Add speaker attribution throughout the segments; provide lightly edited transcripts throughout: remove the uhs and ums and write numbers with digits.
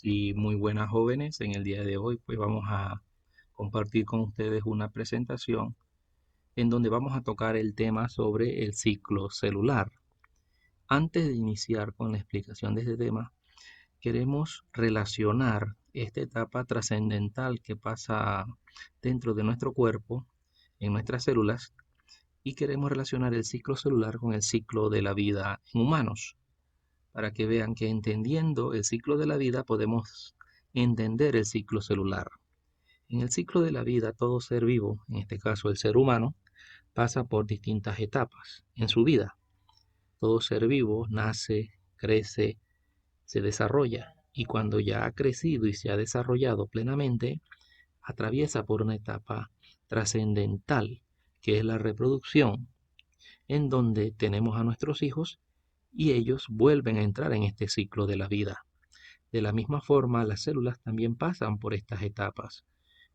Speaker 1: Y muy buenas jóvenes, en el día de hoy pues vamos a compartir con ustedes una presentación en donde vamos a tocar el tema sobre el ciclo celular. Antes de iniciar con la explicación de este tema, queremos relacionar esta etapa trascendental que pasa dentro de nuestro cuerpo, en nuestras células, y queremos relacionar el ciclo celular con el ciclo de la vida en humanos, para que vean que entendiendo el ciclo de la vida podemos entender el ciclo celular. En el ciclo de la vida, todo ser vivo, en este caso el ser humano, pasa por distintas etapas en su vida. Todo ser vivo nace, crece, se desarrolla y cuando ya ha crecido y se ha desarrollado plenamente, atraviesa por una etapa trascendental, que es la reproducción, en donde tenemos a nuestros hijos y ellos vuelven a entrar en este ciclo de la vida. De la misma forma, las células también pasan por estas etapas,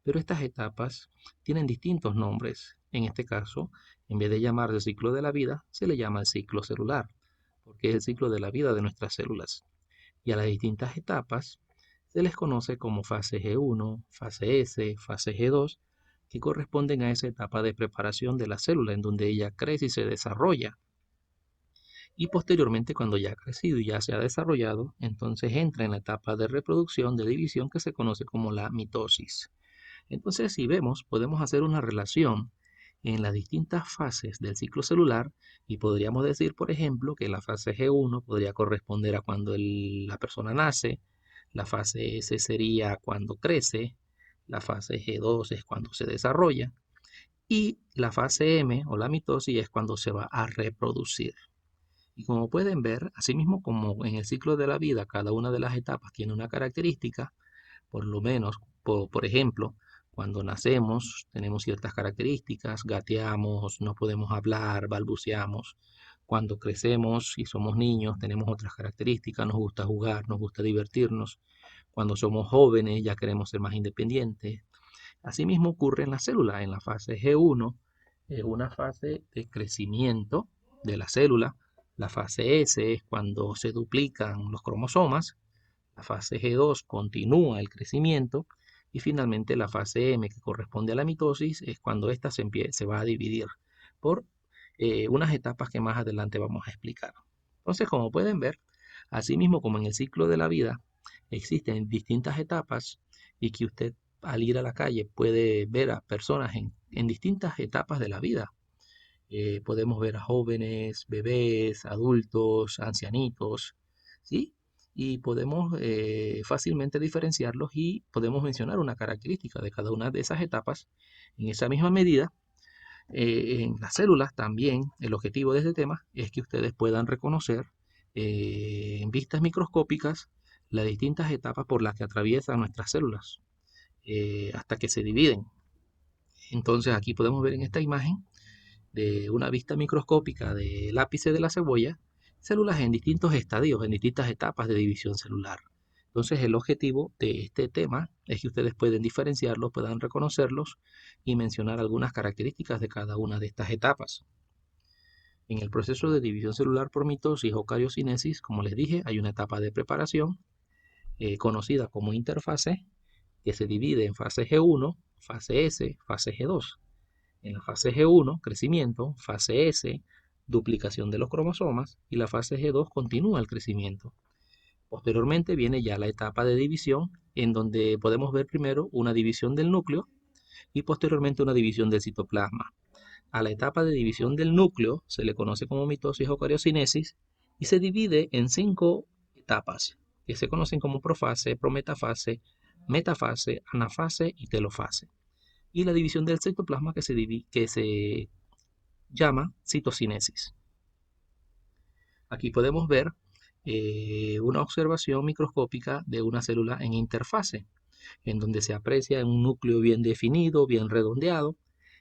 Speaker 1: pero estas etapas tienen distintos nombres. En este caso, en vez de llamar el ciclo de la vida, se le llama el ciclo celular, porque es el ciclo de la vida de nuestras células. Y a las distintas etapas se les conoce como fase G1, fase S, fase G2, que corresponden a esa etapa de preparación de la célula en donde ella crece y se desarrolla. Y posteriormente, cuando ya ha crecido y ya se ha desarrollado, entonces entra en la etapa de reproducción, de división, que se conoce como la mitosis. Entonces, si vemos, podemos hacer una relación en las distintas fases del ciclo celular y podríamos decir, por ejemplo, que la fase G1 podría corresponder a cuando la persona nace, la fase S sería cuando crece, la fase G2 es cuando se desarrolla y la fase M o la mitosis es cuando se va a reproducir. Y como pueden ver, asimismo como en el ciclo de la vida cada una de las etapas tiene una característica, por lo menos, por ejemplo, cuando nacemos tenemos ciertas características, gateamos, no podemos hablar, balbuceamos. Cuando crecemos y somos niños tenemos otras características, nos gusta jugar, nos gusta divertirnos. Cuando somos jóvenes ya queremos ser más independientes. Asimismo ocurre en la célula, en la fase G1, es una fase de crecimiento de la célula. La fase S es cuando se duplican los cromosomas. La fase G2 continúa el crecimiento y finalmente la fase M, que corresponde a la mitosis, es cuando ésta se va a dividir por unas etapas que más adelante vamos a explicar. Entonces, como pueden ver, así mismo como en el ciclo de la vida existen distintas etapas y que usted al ir a la calle puede ver a personas en distintas etapas de la vida. Podemos ver a jóvenes, bebés, adultos, ancianitos, ¿sí? Y podemos fácilmente diferenciarlos y podemos mencionar una característica de cada una de esas etapas. En esa misma medida, en las células también el objetivo de este tema es que ustedes puedan reconocer en vistas microscópicas las distintas etapas por las que atraviesan nuestras células hasta que se dividen. Entonces aquí podemos ver en esta imagen de una vista microscópica del ápice de la cebolla, células en distintos estadios, en distintas etapas de división celular. Entonces el objetivo de este tema es que ustedes pueden diferenciarlos, puedan reconocerlos y mencionar algunas características de cada una de estas etapas. En el proceso de división celular por mitosis o cariocinesis, como les dije, hay una etapa de preparación conocida como interfase, que se divide en fase G1, fase S, fase G2. En la fase G1, crecimiento, fase S, duplicación de los cromosomas y la fase G2 continúa el crecimiento. Posteriormente viene ya la etapa de división, en donde podemos ver primero una división del núcleo y posteriormente una división del citoplasma. A la etapa de división del núcleo se le conoce como mitosis o cariocinesis y se divide en 5 etapas que se conocen como profase, prometafase, metafase, anafase y telofase. Y la división del citoplasma que se llama citocinesis. Aquí podemos ver una observación microscópica de una célula en interfase, en donde se aprecia un núcleo bien definido, bien redondeado,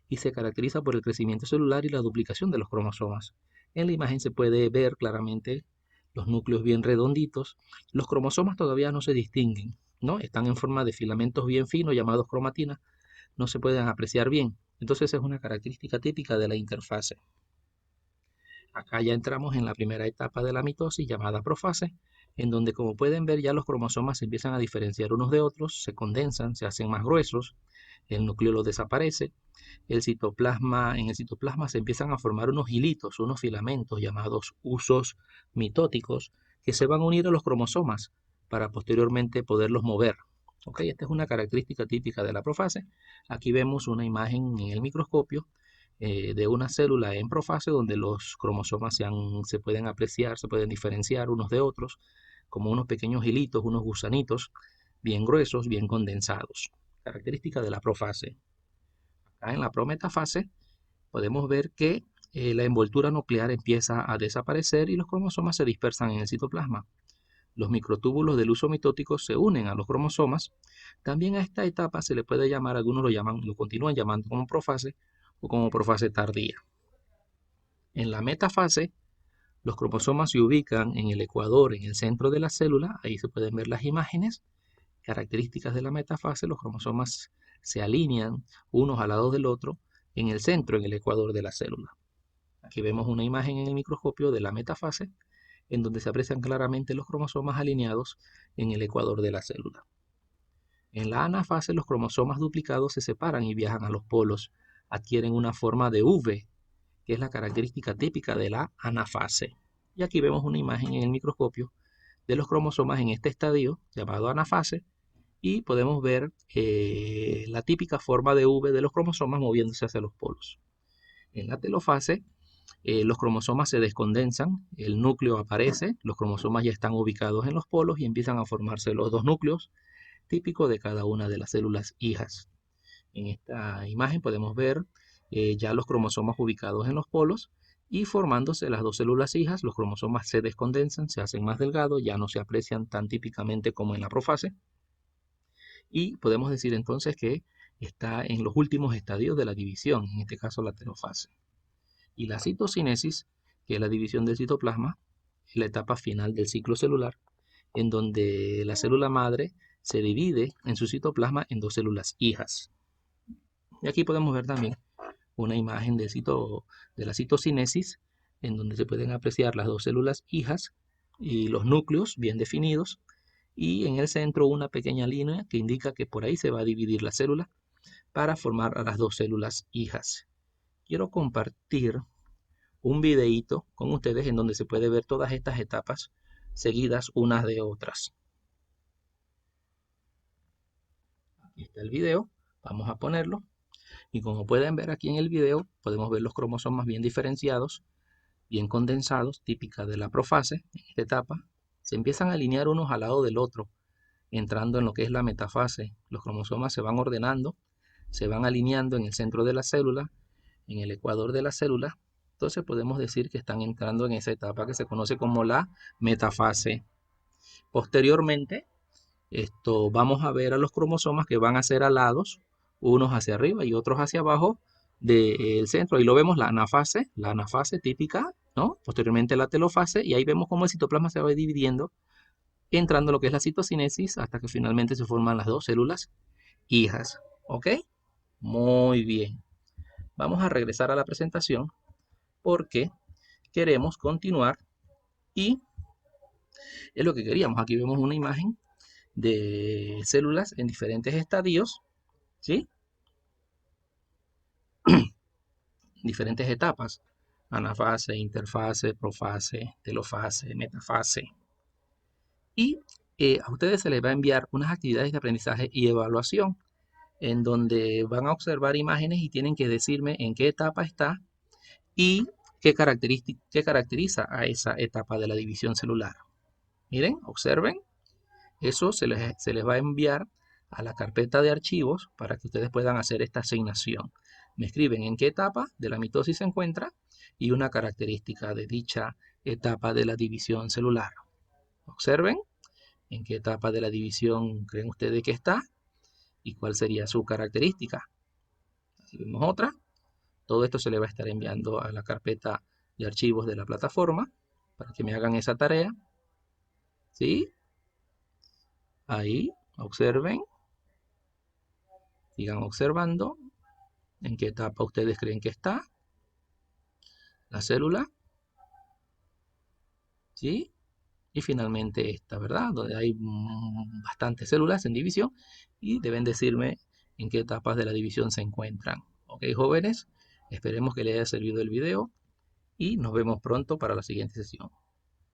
Speaker 1: y se caracteriza por el crecimiento celular y la duplicación de los cromosomas. En la imagen se puede ver claramente los núcleos bien redonditos. Los cromosomas todavía no se distinguen, ¿no? Están en forma de filamentos bien finos llamados cromatina, no se pueden apreciar bien. Entonces es una característica típica de la interfase. Acá ya entramos en la primera etapa de la mitosis llamada profase, en donde, como pueden ver, ya los cromosomas se empiezan a diferenciar unos de otros, se condensan, se hacen más gruesos, el núcleo desaparece, en el citoplasma se empiezan a formar unos hilitos, unos filamentos llamados husos mitóticos, que se van a unir a los cromosomas para posteriormente poderlos mover. ¿Ok? Esta es una característica típica de la profase. Aquí vemos una imagen en el microscopio de una célula en profase donde los cromosomas se pueden apreciar, se pueden diferenciar unos de otros, como unos pequeños hilitos, unos gusanitos bien gruesos, bien condensados. Característica de la profase. Acá en la prometafase podemos ver que la envoltura nuclear empieza a desaparecer y los cromosomas se dispersan en el citoplasma. Los microtúbulos del huso mitótico se unen a los cromosomas. También a esta etapa se le puede llamar, algunos lo continúan llamando como profase o como profase tardía. En la metafase, los cromosomas se ubican en el ecuador, en el centro de la célula. Ahí se pueden ver las imágenes. Características de la metafase, los cromosomas se alinean unos al lado del otro en el centro, en el ecuador de la célula. Aquí vemos una imagen en el microscopio de la metafase, en donde se aprecian claramente los cromosomas alineados en el ecuador de la célula. En la anafase, los cromosomas duplicados se separan y viajan a los polos, adquieren una forma de V, que es la característica típica de la anafase. Y aquí vemos una imagen en el microscopio de los cromosomas en este estadio llamado anafase, y podemos ver la típica forma de V de los cromosomas moviéndose hacia los polos. En la telofase, los cromosomas se descondensan, el núcleo aparece, los cromosomas ya están ubicados en los polos y empiezan a formarse los dos núcleos, típico de cada una de las células hijas. En esta imagen podemos ver ya los cromosomas ubicados en los polos y formándose las dos células hijas, los cromosomas se descondensan, se hacen más delgados, ya no se aprecian tan típicamente como en la profase. Y podemos decir entonces que está en los últimos estadios de la división, en este caso la telofase. Y la citocinesis, que es la división del citoplasma, es la etapa final del ciclo celular, en donde la célula madre se divide en su citoplasma en dos células hijas. Y aquí podemos ver también una imagen de la citocinesis, en donde se pueden apreciar las dos células hijas y los núcleos bien definidos, y en el centro una pequeña línea que indica que por ahí se va a dividir la célula para formar a las dos células hijas. Quiero compartir un videíto con ustedes en donde se puede ver todas estas etapas seguidas unas de otras. Aquí está el video, vamos a ponerlo. Y como pueden ver aquí en el video, podemos ver los cromosomas bien diferenciados, bien condensados, típica de la profase. En esta etapa se empiezan a alinear unos al lado del otro, entrando en lo que es la metafase. Los cromosomas se van ordenando, se van alineando en el centro de la célula, en el ecuador de la célula. Entonces podemos decir que están entrando en esa etapa que se conoce como la metafase. Posteriormente, vamos a ver a los cromosomas que van a ser alados, unos hacia arriba y otros hacia abajo del centro. Ahí lo vemos, la anafase típica, ¿no? Posteriormente la telofase, y ahí vemos cómo el citoplasma se va dividiendo, entrando en lo que es la citocinesis, hasta que finalmente se forman las dos células hijas. ¿Ok? Muy bien. Vamos a regresar a la presentación porque queremos continuar y es lo que queríamos. Aquí vemos una imagen de células en diferentes estadios, ¿sí? Diferentes etapas: anafase, interfase, profase, telofase, metafase. Y a ustedes se les va a enviar unas actividades de aprendizaje y evaluación en donde van a observar imágenes y tienen que decirme en qué etapa está y qué caracteriza a esa etapa de la división celular. Miren, observen, eso se les va a enviar a la carpeta de archivos para que ustedes puedan hacer esta asignación. Me escriben en qué etapa de la mitosis se encuentra y una característica de dicha etapa de la división celular. Observen en qué etapa de la división creen ustedes que está y cuál sería su característica. Aquí vemos otra. Todo esto se le va a estar enviando a la carpeta de archivos de la plataforma para que me hagan esa tarea. ¿Sí? Ahí, observen. Sigan observando en qué etapa ustedes creen que está la célula. ¿Sí? y finalmente esta, ¿verdad? Donde hay bastantes células en división y deben decirme en qué etapas de la división se encuentran. Ok, jóvenes, esperemos que les haya servido el video y nos vemos pronto para la siguiente sesión.